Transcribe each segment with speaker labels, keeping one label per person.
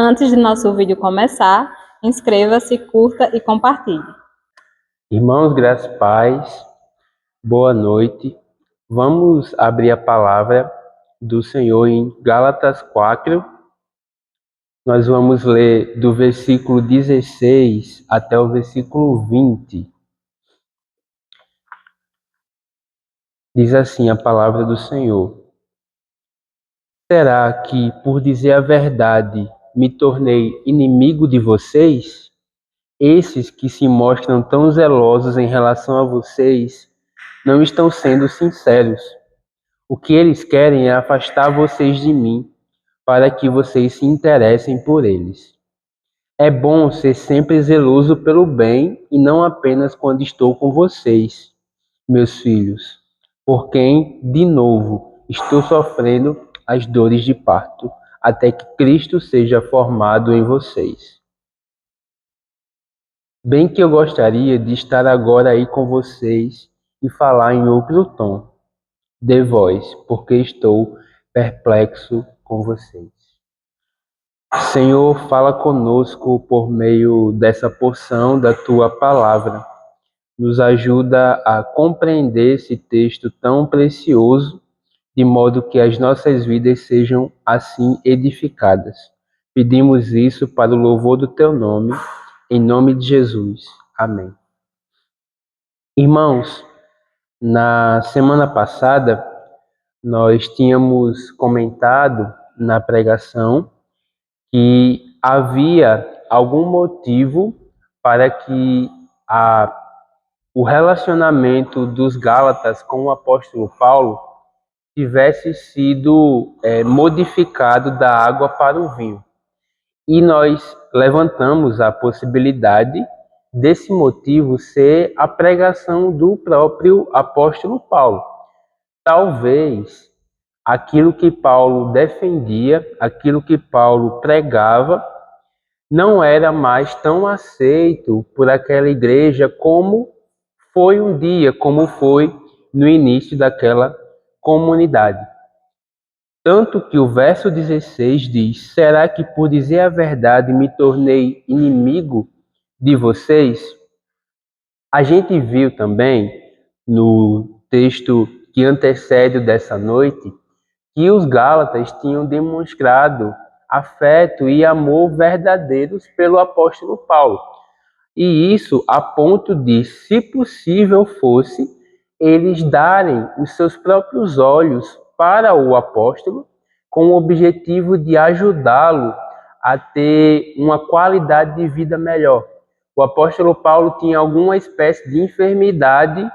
Speaker 1: Antes de nosso vídeo começar, inscreva-se, curta e compartilhe.
Speaker 2: Irmãos, graças e paz, boa noite. Vamos abrir a palavra do Senhor em Gálatas 4. Nós vamos ler do versículo 16 até o versículo 20. Diz assim a palavra do Senhor: Será que, por dizer a verdade, me tornei inimigo de vocês? Esses que se mostram tão zelosos em relação a vocês não estão sendo sinceros. O que eles querem é afastar vocês de mim, para que vocês se interessem por eles. É bom ser sempre zeloso pelo bem e não apenas quando estou com vocês, meus filhos, por quem, de novo, estou sofrendo as dores de parto, até que Cristo seja formado em vocês. Bem que eu gostaria de estar agora aí com vocês e falar em outro tom de voz, porque estou perplexo com vocês. Senhor, fala conosco por meio dessa porção da Tua palavra. Nos ajuda a compreender esse texto tão precioso, de modo que as nossas vidas sejam assim edificadas. Pedimos isso para o louvor do Teu nome, em nome de Jesus. Amém. Irmãos, na semana passada, nós tínhamos comentado na pregação que havia algum motivo para que o relacionamento dos Gálatas com o apóstolo Paulo tivesse sido modificado da água para o vinho. E nós levantamos a possibilidade desse motivo ser a pregação do próprio apóstolo Paulo. Talvez aquilo que Paulo defendia, aquilo que Paulo pregava, não era mais tão aceito por aquela igreja como foi um dia, como foi no início daquela comunidade. Tanto que o verso 16 diz: Será que por dizer a verdade me tornei inimigo de vocês? A gente viu também no texto que antecede o dessa noite que os Gálatas tinham demonstrado afeto e amor verdadeiros pelo apóstolo Paulo. E isso a ponto de, se possível fosse, eles darem os seus próprios olhos para o apóstolo com o objetivo de ajudá-lo a ter uma qualidade de vida melhor. O apóstolo Paulo tinha alguma espécie de enfermidade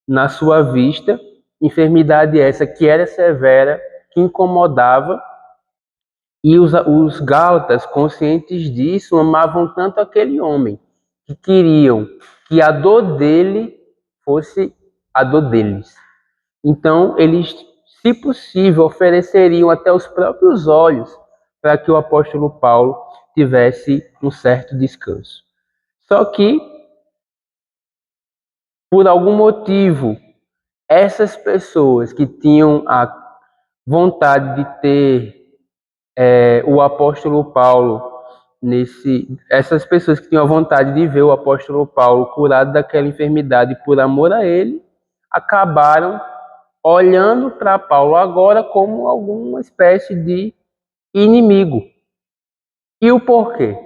Speaker 2: na sua vista, enfermidade essa que era severa, que incomodava, e os gálatas, conscientes disso, amavam tanto aquele homem, que queriam que a dor dele fosse a dor deles. Então, eles, se possível, ofereceriam até os próprios olhos para que o apóstolo Paulo tivesse um certo descanso. Só que, por algum motivo, essas pessoas que tinham a vontade de ter o apóstolo Paulo essas pessoas que tinham a vontade de ver o apóstolo Paulo curado daquela enfermidade por amor a ele, acabaram olhando para Paulo agora como alguma espécie de inimigo. E o porquê?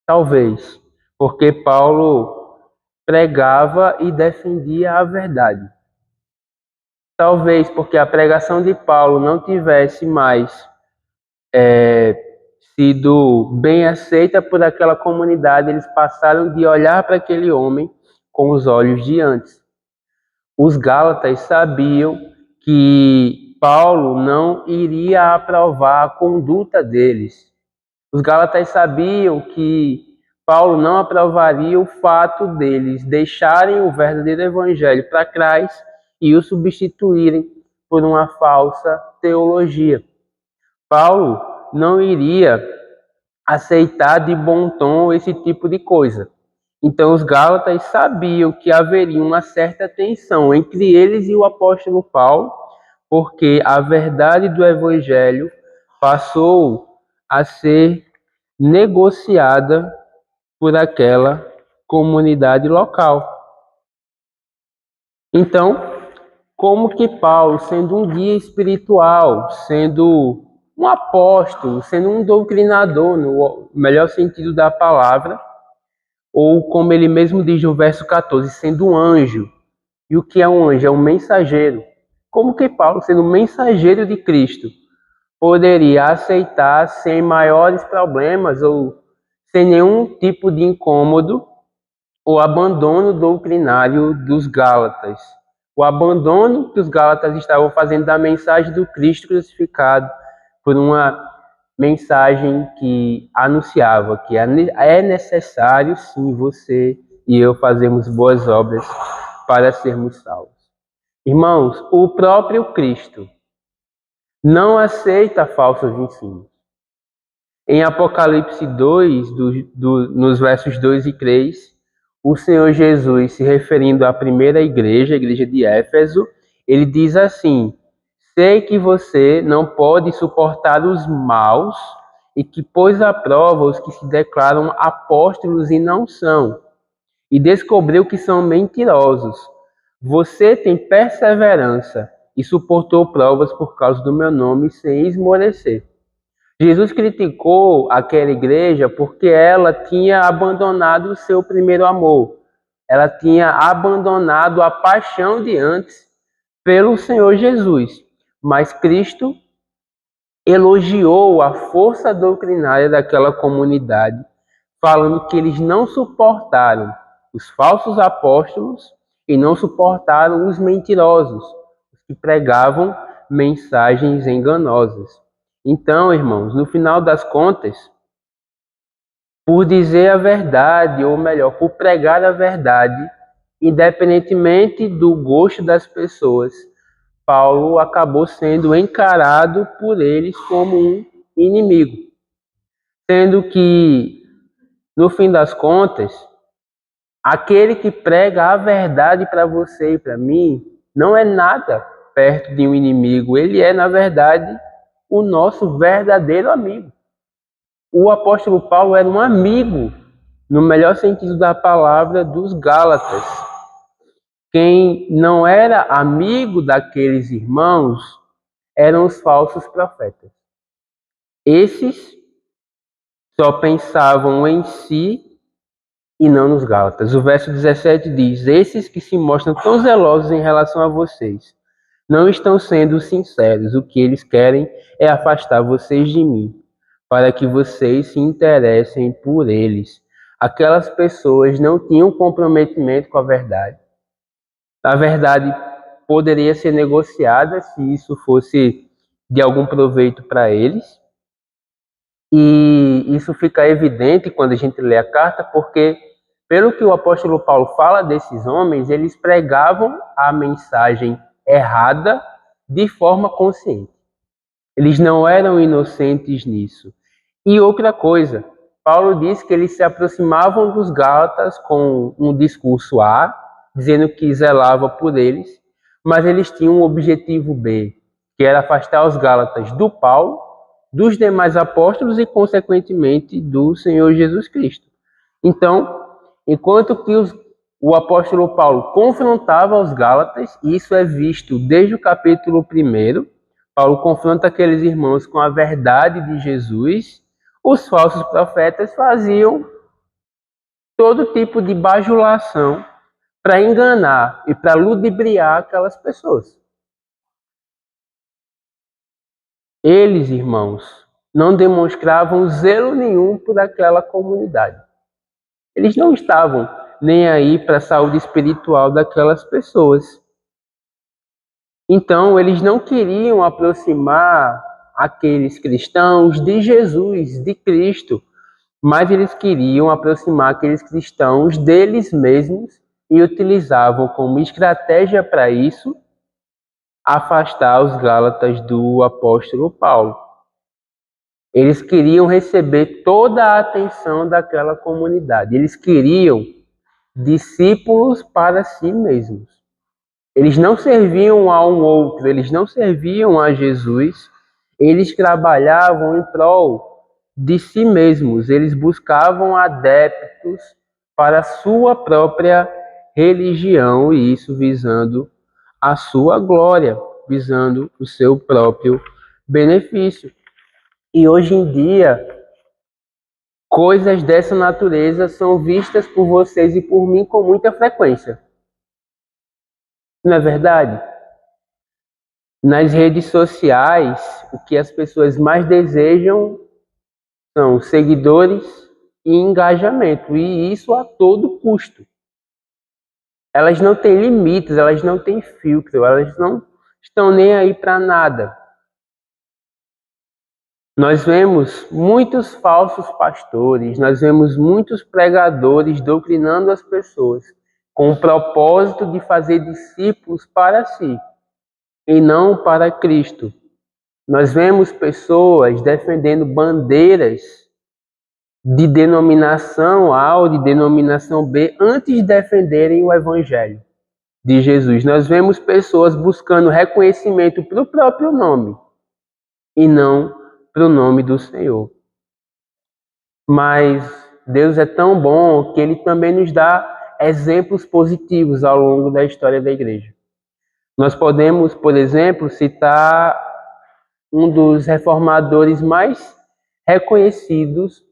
Speaker 2: Talvez porque Paulo pregava e defendia a verdade. Talvez porque a pregação de Paulo não tivesse mais sido bem aceita por aquela comunidade, eles passaram de olhar para aquele homem com os olhos de antes. Os gálatas sabiam que Paulo não iria aprovar a conduta deles. Os gálatas sabiam que Paulo não aprovaria o fato deles deixarem o verdadeiro evangelho para trás e o substituírem por uma falsa teologia. Paulo não iria aceitar de bom tom esse tipo de coisa. Então os gálatas sabiam que haveria uma certa tensão entre eles e o apóstolo Paulo, porque a verdade do evangelho passou a ser negociada por aquela comunidade local. Então, como que Paulo, sendo um guia espiritual, sendo um apóstolo, sendo um doutrinador, no melhor sentido da palavra, ou como ele mesmo diz no verso 14, sendo um anjo. E o que é um anjo? É um mensageiro. Como que Paulo, sendo um mensageiro de Cristo, poderia aceitar sem maiores problemas ou sem nenhum tipo de incômodo o abandono doutrinário dos Gálatas, o abandono que os Gálatas estavam fazendo da mensagem do Cristo crucificado por uma mensagem que anunciava que é necessário sim você e eu fazermos boas obras para sermos salvos. Irmãos, o próprio Cristo não aceita falsos ensinos. Em Apocalipse 2, nos versos 2 e 3, o Senhor Jesus, se referindo à primeira igreja, a igreja de Éfeso, ele diz assim: sei que você não pode suportar os maus e que pôs à prova os que se declaram apóstolos e não são, e descobriu que são mentirosos. Você tem perseverança e suportou provas por causa do meu nome sem esmorecer. Jesus criticou aquela igreja porque ela tinha abandonado o seu primeiro amor. Ela tinha abandonado a paixão de antes pelo Senhor Jesus. Mas Cristo elogiou a força doutrinária daquela comunidade, falando que eles não suportaram os falsos apóstolos e não suportaram os mentirosos, os que pregavam mensagens enganosas. Então, irmãos, no final das contas, por dizer a verdade, ou melhor, por pregar a verdade, independentemente do gosto das pessoas, Paulo acabou sendo encarado por eles como um inimigo. Sendo que, no fim das contas, aquele que prega a verdade para você e para mim não é nada perto de um inimigo. Ele é, na verdade, o nosso verdadeiro amigo. O apóstolo Paulo era um amigo, no melhor sentido da palavra, dos Gálatas. Quem não era amigo daqueles irmãos eram os falsos profetas. Esses só pensavam em si e não nos Gálatas. O verso 17 diz: esses que se mostram tão zelosos em relação a vocês não estão sendo sinceros. O que eles querem é afastar vocês de mim, para que vocês se interessem por eles. Aquelas pessoas não tinham comprometimento com a verdade. A verdade poderia ser negociada se isso fosse de algum proveito para eles. E isso fica evidente quando a gente lê a carta, porque, pelo que o apóstolo Paulo fala desses homens, eles pregavam a mensagem errada de forma consciente. Eles não eram inocentes nisso. E outra coisa, Paulo diz que eles se aproximavam dos Gálatas com um discurso A, dizendo que zelava por eles, mas eles tinham um objetivo B, que era afastar os Gálatas do Paulo, dos demais apóstolos e, consequentemente, do Senhor Jesus Cristo. Então, enquanto que o apóstolo Paulo confrontava os Gálatas, e isso é visto desde o capítulo 1, Paulo confronta aqueles irmãos com a verdade de Jesus, os falsos profetas faziam todo tipo de bajulação para enganar e para ludibriar aquelas pessoas. Eles, irmãos, não demonstravam zelo nenhum por aquela comunidade. Eles não estavam nem aí para a saúde espiritual daquelas pessoas. Então, eles não queriam aproximar aqueles cristãos de Jesus, de Cristo, mas eles queriam aproximar aqueles cristãos deles mesmos e utilizavam como estratégia para isso afastar os Gálatas do apóstolo Paulo. Eles queriam receber toda a atenção daquela comunidade. Eles queriam discípulos para si mesmos. Eles não serviam a um outro, eles não serviam a Jesus, eles trabalhavam em prol de si mesmos, eles buscavam adeptos para a sua própria religião, e isso visando a sua glória, visando o seu próprio benefício. E hoje em dia, coisas dessa natureza são vistas por vocês e por mim com muita frequência. Não é verdade? Nas redes sociais, o que as pessoas mais desejam são seguidores e engajamento, e isso a todo custo. Elas não têm limites, elas não têm filtro, elas não estão nem aí para nada. Nós vemos muitos falsos pastores, nós vemos muitos pregadores doutrinando as pessoas com o propósito de fazer discípulos para si e não para Cristo. Nós vemos pessoas defendendo bandeiras de denominação A ou de denominação B antes de defenderem o Evangelho de Jesus. Nós vemos pessoas buscando reconhecimento para o próprio nome e não para o nome do Senhor. Mas Deus é tão bom que Ele também nos dá exemplos positivos ao longo da história da igreja. Nós podemos, por exemplo, citar um dos reformadores mais reconhecidos,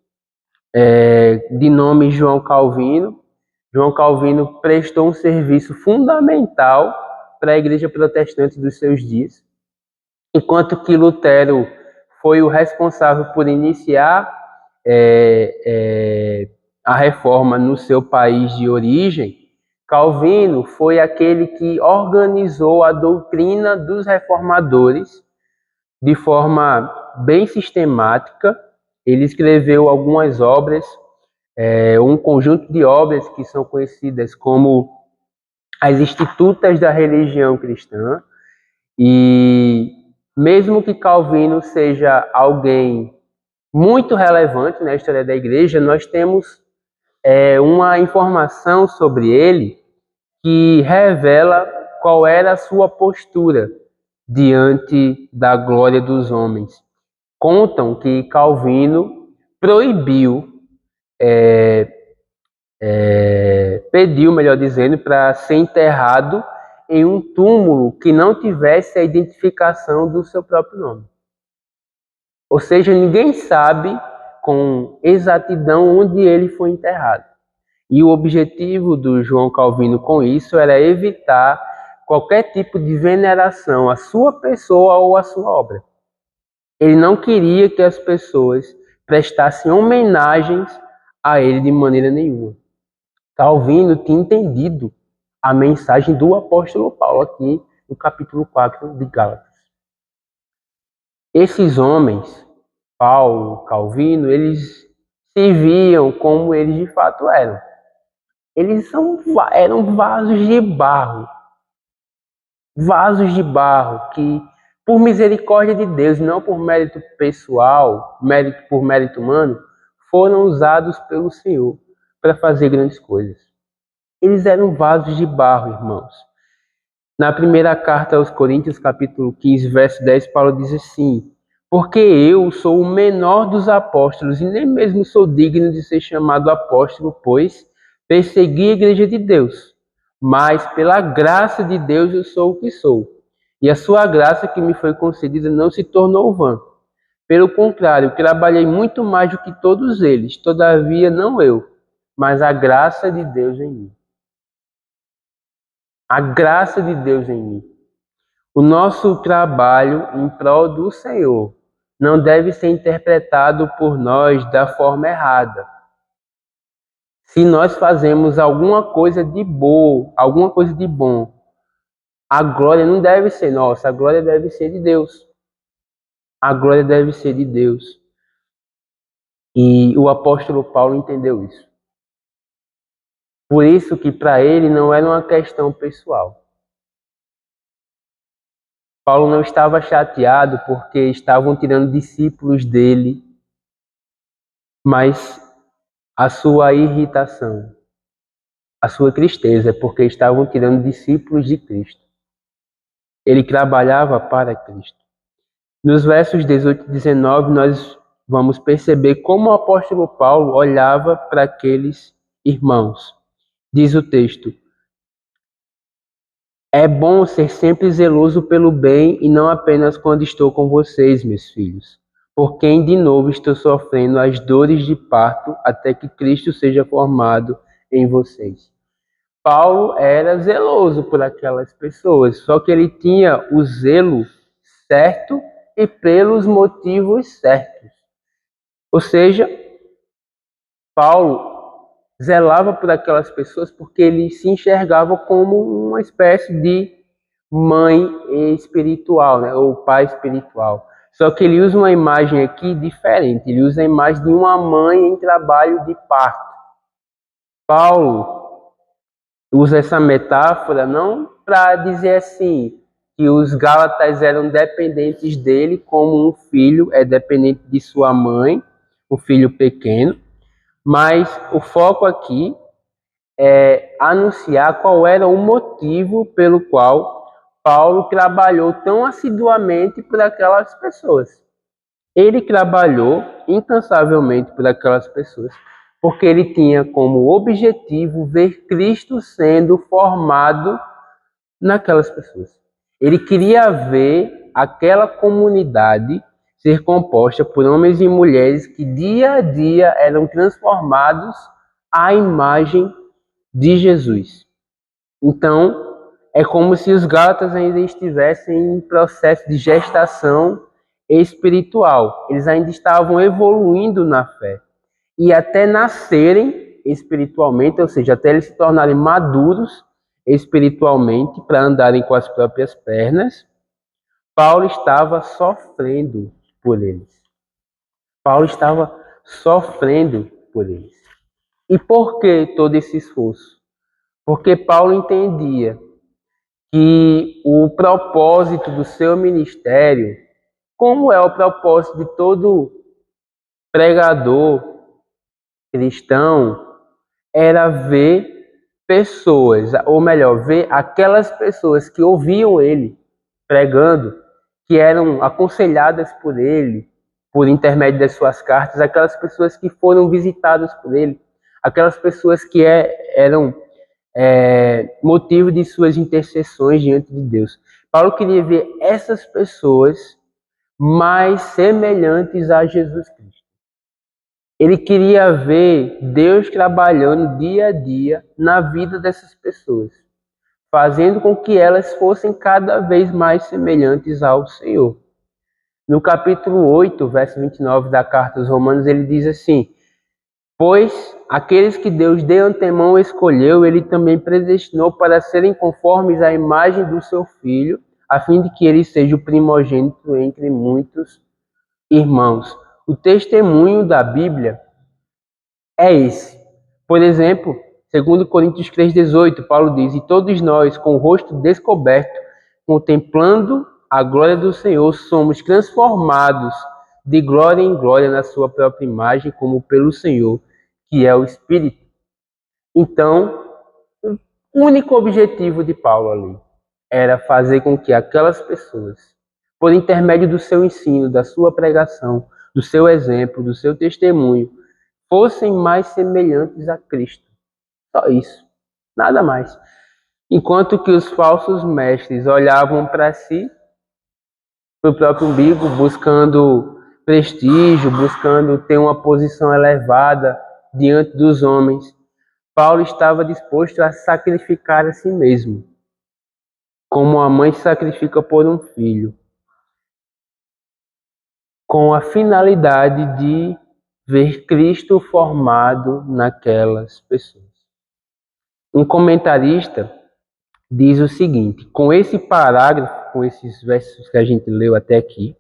Speaker 2: de nome João Calvino. João Calvino prestou um serviço fundamental para a igreja protestante dos seus dias, enquanto que Lutero foi o responsável por iniciar a reforma no seu país de origem. Calvino foi aquele que organizou a doutrina dos reformadores de forma bem sistemática. Ele escreveu algumas obras, um conjunto de obras que são conhecidas como as Institutas da Religião Cristã. E mesmo que Calvino seja alguém muito relevante na história da igreja, nós temos uma informação sobre ele que revela qual era a sua postura diante da glória dos homens. Contam que Calvino proibiu, pediu, melhor dizendo, para ser enterrado em um túmulo que não tivesse a identificação do seu próprio nome. Ou seja, ninguém sabe com exatidão onde ele foi enterrado. E o objetivo do João Calvino com isso era evitar qualquer tipo de veneração à sua pessoa ou à sua obra. Ele não queria que as pessoas prestassem homenagens a ele de maneira nenhuma. Calvino tinha entendido a mensagem do apóstolo Paulo aqui no capítulo 4 de Gálatas. Esses homens, Paulo, Calvino, eles se viam como eles de fato eram. Eles eram vasos de barro que, por misericórdia de Deus, não por mérito pessoal, por mérito humano, foram usados pelo Senhor para fazer grandes coisas. Eles eram vasos de barro, irmãos. Na primeira carta aos Coríntios, capítulo 15, verso 10, Paulo diz assim: porque eu sou o menor dos apóstolos e nem mesmo sou digno de ser chamado apóstolo, pois persegui a igreja de Deus. Mas pela graça de Deus eu sou o que sou. E a sua graça que me foi concedida não se tornou vã. Pelo contrário, trabalhei muito mais do que todos eles, todavia não eu, mas a graça de Deus em mim. A graça de Deus em mim. O nosso trabalho em prol do Senhor não deve ser interpretado por nós da forma errada. Se nós fazemos alguma coisa de boa, alguma coisa de bom, a glória não deve ser nossa, a glória deve ser de Deus. A glória deve ser de Deus. E o apóstolo Paulo entendeu isso. Por isso que para ele não era uma questão pessoal. Paulo não estava chateado porque estavam tirando discípulos dele, mas a sua irritação, a sua tristeza é porque estavam tirando discípulos de Cristo. Ele trabalhava para Cristo. Nos versos 18 e 19, nós vamos perceber como o apóstolo Paulo olhava para aqueles irmãos. Diz o texto: é bom ser sempre zeloso pelo bem e não apenas quando estou com vocês, meus filhos, por quem de novo estou sofrendo as dores de parto até que Cristo seja formado em vocês. Paulo era zeloso por aquelas pessoas, só que ele tinha o zelo certo e pelos motivos certos. Ou seja, Paulo zelava por aquelas pessoas porque ele se enxergava como uma espécie de mãe espiritual, né, ou pai espiritual. Só que ele usa uma imagem aqui diferente. Ele usa a imagem de uma mãe em trabalho de parto. Paulo usa essa metáfora não para dizer assim que os Gálatas eram dependentes dele, como um filho é dependente de sua mãe, o filho pequeno, mas o foco aqui é anunciar qual era o motivo pelo qual Paulo trabalhou tão assiduamente por aquelas pessoas. Ele trabalhou incansavelmente por aquelas pessoas, porque ele tinha como objetivo ver Cristo sendo formado naquelas pessoas. Ele queria ver aquela comunidade ser composta por homens e mulheres que dia a dia eram transformados à imagem de Jesus. Então, é como se os Gálatas ainda estivessem em processo de gestação espiritual. Eles ainda estavam evoluindo na fé. E até nascerem espiritualmente, ou seja, até eles se tornarem maduros espiritualmente para andarem com as próprias pernas, Paulo estava sofrendo por eles. Paulo estava sofrendo por eles. E por que todo esse esforço? Porque Paulo entendia que o propósito do seu ministério, como é o propósito de todo pregador cristão, era ver pessoas, ou melhor, ver aquelas pessoas que ouviam ele pregando, que eram aconselhadas por ele, por intermédio das suas cartas, aquelas pessoas que foram visitadas por ele, aquelas pessoas que eram motivo de suas intercessões diante de Deus. Paulo queria ver essas pessoas mais semelhantes a Jesus Cristo. Ele queria ver Deus trabalhando dia a dia na vida dessas pessoas, fazendo com que elas fossem cada vez mais semelhantes ao Senhor. No capítulo 8, verso 29 da carta aos Romanos, ele diz assim: pois aqueles que Deus de antemão escolheu, ele também predestinou para serem conformes à imagem do seu Filho, a fim de que ele seja o primogênito entre muitos irmãos. O testemunho da Bíblia é esse. Por exemplo, segundo Coríntios 3,18, Paulo diz: e todos nós, com o rosto descoberto, contemplando a glória do Senhor, somos transformados de glória em glória na sua própria imagem, como pelo Senhor, que é o Espírito. Então, o único objetivo de Paulo ali era fazer com que aquelas pessoas, por intermédio do seu ensino, da sua pregação, do seu exemplo, do seu testemunho, fossem mais semelhantes a Cristo. Só isso, nada mais. Enquanto que os falsos mestres olhavam para si, para o próprio umbigo, buscando prestígio, buscando ter uma posição elevada diante dos homens, Paulo estava disposto a sacrificar a si mesmo, como a mãe se sacrifica por um filho, com a finalidade de ver Cristo formado naquelas pessoas. Um comentarista diz o seguinte: com esse parágrafo, com esses versos que a gente leu até aqui,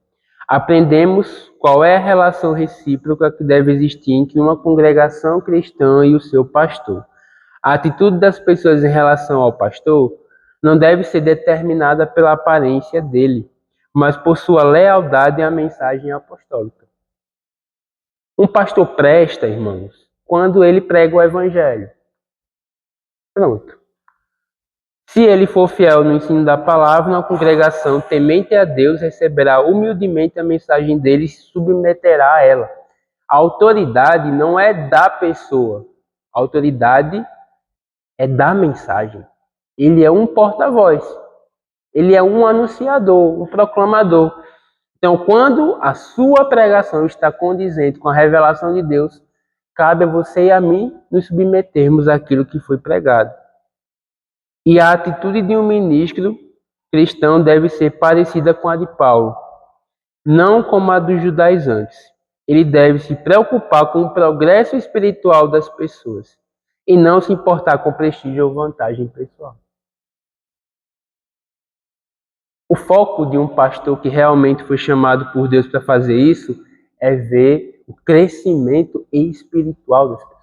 Speaker 2: aprendemos qual é a relação recíproca que deve existir entre uma congregação cristã e o seu pastor. A atitude das pessoas em relação ao pastor não deve ser determinada pela aparência dele, mas por sua lealdade à mensagem apostólica. Um pastor presta, irmãos, quando ele prega o evangelho. Pronto. Se ele for fiel no ensino da palavra, na congregação, temente a Deus, receberá humildemente a mensagem dele e se submeterá a ela. A autoridade não é da pessoa, a autoridade é da mensagem. Ele é um porta-voz, ele é um anunciador, um proclamador. Então, quando a sua pregação está condizente com a revelação de Deus, cabe a você e a mim nos submetermos àquilo que foi pregado. E a atitude de um ministro cristão deve ser parecida com a de Paulo, não como a dos judaizantes. Ele deve se preocupar com o progresso espiritual das pessoas e não se importar com prestígio ou vantagem pessoal. O foco de um pastor que realmente foi chamado por Deus para fazer isso é ver o crescimento espiritual das pessoas.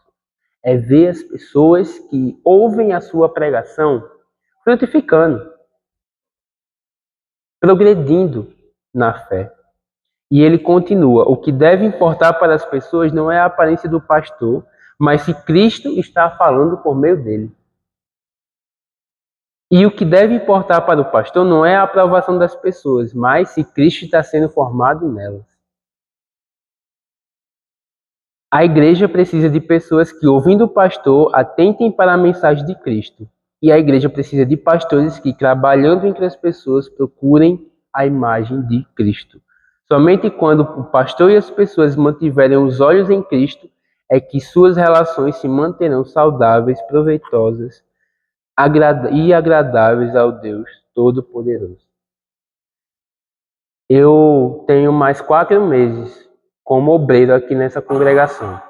Speaker 2: É ver as pessoas que ouvem a sua pregação frutificando, progredindo na fé. E ele continua: o que deve importar para as pessoas não é a aparência do pastor, mas se Cristo está falando por meio dele. E o que deve importar para o pastor não é a aprovação das pessoas, mas se Cristo está sendo formado nelas. A igreja precisa de pessoas que, ouvindo o pastor, atentem para a mensagem de Cristo. E a igreja precisa de pastores que, trabalhando entre as pessoas, procurem a imagem de Cristo. Somente quando o pastor e as pessoas mantiverem os olhos em Cristo é que suas relações se manterão saudáveis, proveitosas e agradáveis ao Deus Todo-Poderoso. Eu tenho mais 4 meses como obreiro aqui nessa congregação.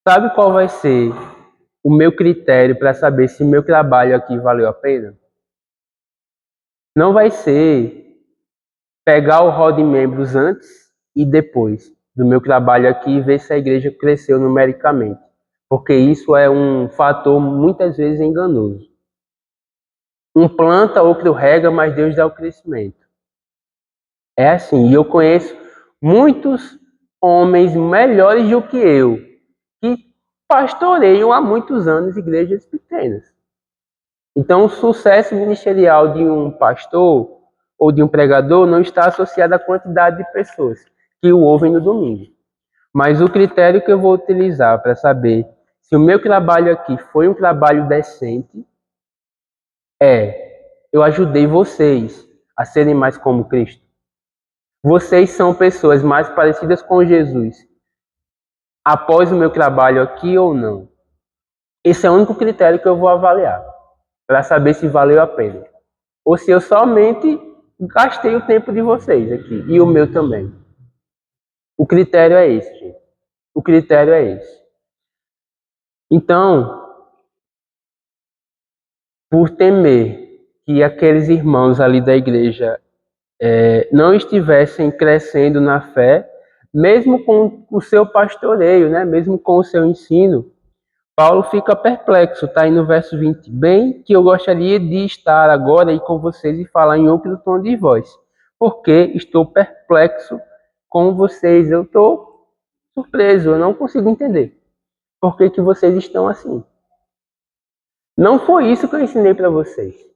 Speaker 2: Sabe qual vai ser o meu critério para saber se meu trabalho aqui valeu a pena? Não vai ser pegar o rol de membros antes e depois do meu trabalho aqui e ver se a igreja cresceu numericamente, porque isso é um fator muitas vezes enganoso. Um planta, outro rega, mas Deus dá o crescimento. É assim, e eu conheço muitos homens melhores do que eu, que pastoreiam há muitos anos igrejas pequenas. Então, o sucesso ministerial de um pastor ou de um pregador não está associado à quantidade de pessoas que o ouvem no domingo. Mas o critério que eu vou utilizar para saber se o meu trabalho aqui foi um trabalho decente eu ajudei vocês a serem mais como Cristo. Vocês são pessoas mais parecidas com Jesus após o meu trabalho aqui ou não? Esse é o único critério que eu vou avaliar para saber se valeu a pena. Ou se eu somente gastei o tempo de vocês aqui e o meu também. O critério é esse, gente. O critério é esse. Então, por temer que aqueles irmãos ali da igreja não estivessem crescendo na fé, mesmo com o seu pastoreio, né? Mesmo com o seu ensino, Paulo fica perplexo, está aí no verso 20. Bem que eu gostaria de estar agora aí com vocês e falar em outro tom de voz, porque estou perplexo com vocês. Eu estou surpreso, eu não consigo entender por que vocês estão assim. Não foi isso que eu ensinei para vocês.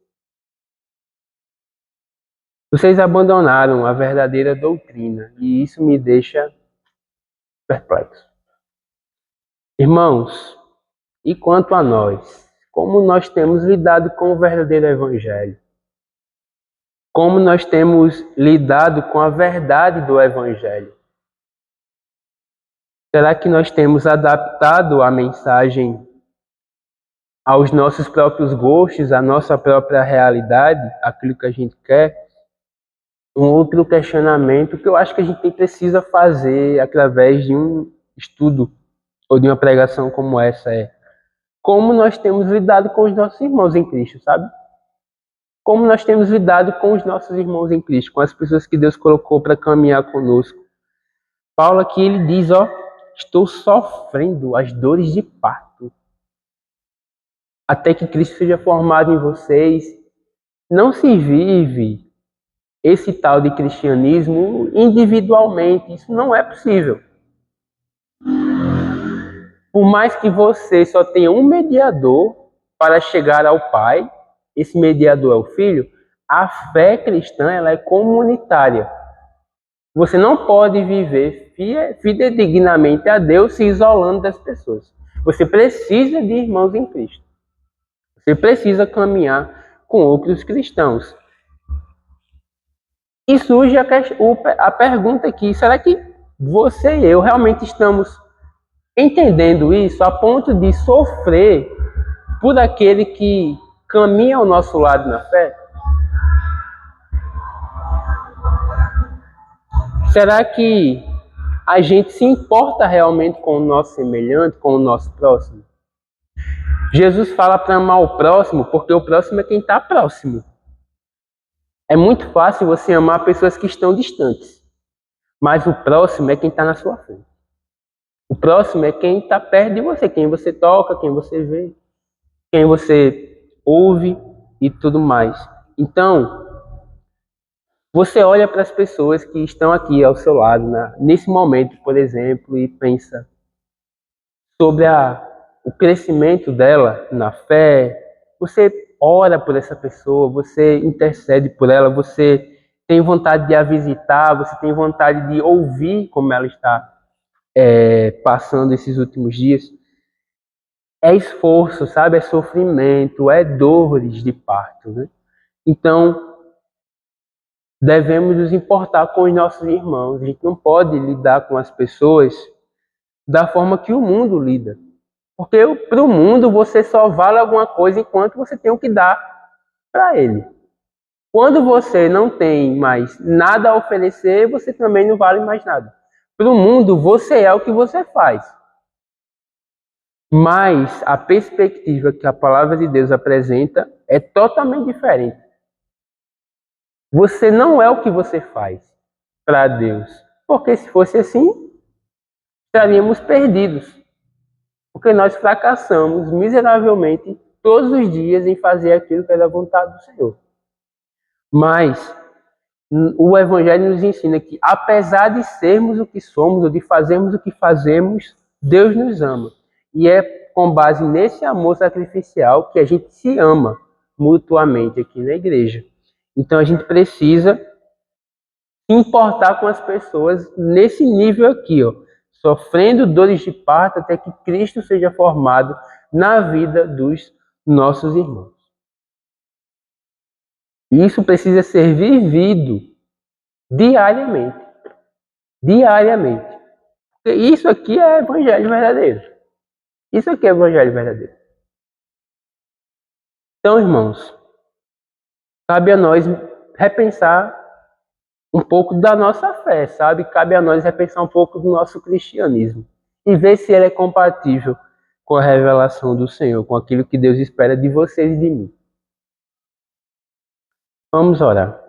Speaker 2: Vocês abandonaram a verdadeira doutrina e isso me deixa perplexo. Irmãos, e quanto a nós, como nós temos lidado com o verdadeiro evangelho? Como nós temos lidado com a verdade do evangelho? Será que nós temos adaptado a mensagem aos nossos próprios gostos, à nossa própria realidade, aquilo que a gente quer? Um outro questionamento que eu acho que a gente precisa fazer através de um estudo ou de uma pregação como essa é: como nós temos lidado com os nossos irmãos em Cristo, sabe? Como nós temos lidado com os nossos irmãos em Cristo, com as pessoas que Deus colocou para caminhar conosco. Paulo aqui, ele diz, estou sofrendo as dores de parto, até que Cristo seja formado em vocês. Não se vive esse tal de cristianismo individualmente, isso não é possível. Por mais que você só tenha um mediador para chegar ao Pai, esse mediador é o Filho, a fé cristã ela é comunitária. Você não pode viver fidedignamente a Deus se isolando das pessoas. Você precisa de irmãos em Cristo. Você precisa caminhar com outros cristãos. E surge a pergunta aqui, será que você e eu realmente estamos entendendo isso a ponto de sofrer por aquele que caminha ao nosso lado na fé? Será que a gente se importa realmente com o nosso semelhante, com o nosso próximo? Jesus fala para amar o próximo porque o próximo é quem está próximo. É muito fácil você amar pessoas que estão distantes, mas o próximo é quem está na sua frente. O próximo é quem está perto de você, quem você toca, quem você vê, quem você ouve e tudo mais. Então, você olha para as pessoas que estão aqui ao seu lado, nesse momento, por exemplo, e pensa sobre o crescimento dela na fé. Você ora por essa pessoa, você intercede por ela, você tem vontade de a visitar, você tem vontade de ouvir como ela está passando esses últimos dias. É esforço, sabe? É sofrimento, é dores de parto, né? Então, devemos nos importar com os nossos irmãos. A gente não pode lidar com as pessoas da forma que o mundo lida. Porque para o mundo você só vale alguma coisa enquanto você tem o que dar para ele. Quando você não tem mais nada a oferecer, você também não vale mais nada. Para o mundo, você é o que você faz. Mas a perspectiva que a palavra de Deus apresenta é totalmente diferente. Você não é o que você faz para Deus. Porque se fosse assim, estaríamos perdidos. Porque nós fracassamos miseravelmente todos os dias em fazer aquilo que é da vontade do Senhor. Mas o Evangelho nos ensina que, apesar de sermos o que somos, ou de fazermos o que fazemos, Deus nos ama. E é com base nesse amor sacrificial que a gente se ama mutuamente aqui na igreja. Então a gente precisa se importar com as pessoas nesse nível aqui, ó, sofrendo dores de parto até que Cristo seja formado na vida dos nossos irmãos. Isso precisa ser vivido diariamente. Diariamente. Porque isso aqui é evangelho verdadeiro. Isso aqui é evangelho verdadeiro. Então, irmãos, cabe a nós repensar um pouco da nossa fé, sabe? Cabe a nós repensar um pouco do nosso cristianismo e ver se ele é compatível com a revelação do Senhor, com aquilo que Deus espera de vocês e de mim. Vamos orar.